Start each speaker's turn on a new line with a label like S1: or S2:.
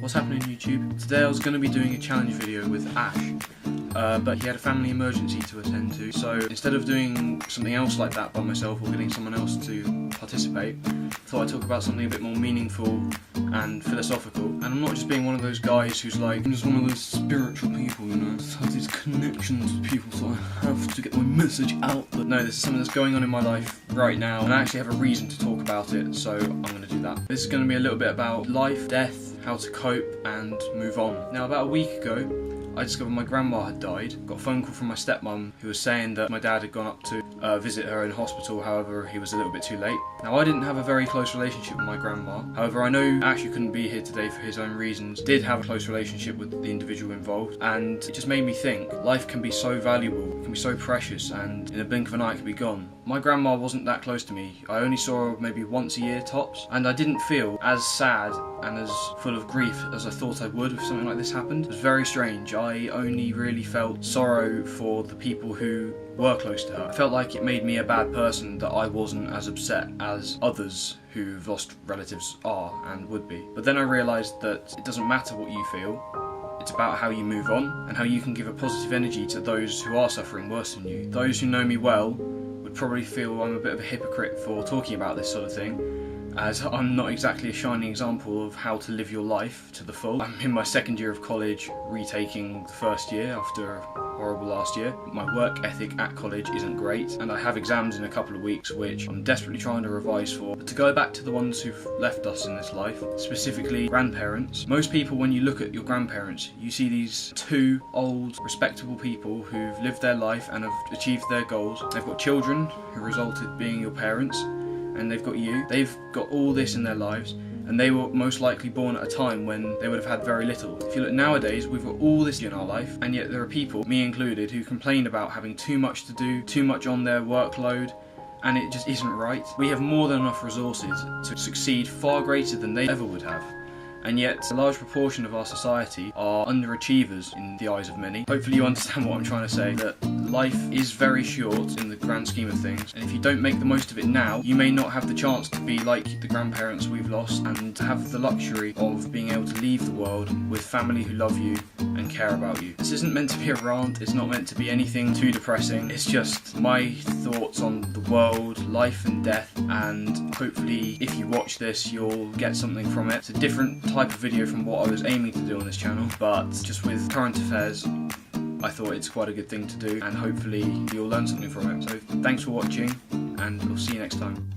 S1: What's happening YouTube? Today I was going to be doing a challenge video with Ash, but he had a family emergency to attend to, so instead of doing something else like that by myself or getting someone else to participate, I thought I'd talk about something a bit more meaningful and philosophical. And I'm not just being one of those guys who's like, I'm just one of those spiritual people, you know, I have these connections with people so I have to get my message out. But no, this is something that's going on in my life right now, and I actually have a reason to talk about it, so I'm going to do that. This is going to be a little bit about life, death, how to cope and move on. Now, about a week ago, I discovered my grandma had died. Got a phone call from my stepmom who was saying that my dad had gone up to visit her in hospital, however he was a little bit too late. Now, I didn't have a very close relationship with my grandma, however I know Ash, who couldn't be here today for his own reasons, did have a close relationship with the individual involved, and it just made me think life can be so valuable, it can be so precious, and in a blink of an eye it can be gone. My grandma wasn't that close to me. I only saw her maybe once a year tops, and I didn't feel as sad and as full of grief as I thought I would if something like this happened. It was very strange. I only really felt sorrow for the people who were close to her. I felt like it made me a bad person that I wasn't as upset as others who've lost relatives are and would be. But then I realised that it doesn't matter what you feel. It's about how you move on and how you can give a positive energy to those who are suffering worse than you. Those who know me well would probably feel I'm a bit of a hypocrite for talking about this sort of thing, as I'm not exactly a shining example of how to live your life to the full. I'm in my second year of college, retaking the first year after a horrible last year. My work ethic at college isn't great, and I have exams in a couple of weeks which I'm desperately trying to revise for. But to go back to the ones who've left us in this life, specifically grandparents, most people, when you look at your grandparents, you see these two old, respectable people who've lived their life and have achieved their goals. They've got children who resulted being your parents, and they've got you. They've got all this in their lives, and they were most likely born at a time when they would have had very little. If you look nowadays, we've got all this in our life, and yet there are people, me included, who complain about having too much to do, too much on their workload, and it just isn't right. We have more than enough resources to succeed, far greater than they ever would have. And yet, a large proportion of our society are underachievers in the eyes of many. Hopefully you understand what I'm trying to say, that life is very short in the grand scheme of things, and if you don't make the most of it now, you may not have the chance to be like the grandparents we've lost and to have the luxury of being able to leave the world with family who love you and care about you. This isn't meant to be a rant, it's not meant to be anything too depressing, it's just my thoughts on the world, life and death, and hopefully if you watch this you'll get something from it. It's a different type of video from what I was aiming to do on this channel, but just with current affairs I thought it's quite a good thing to do, and hopefully you'll learn something from it. So thanks for watching, and we'll see you next time.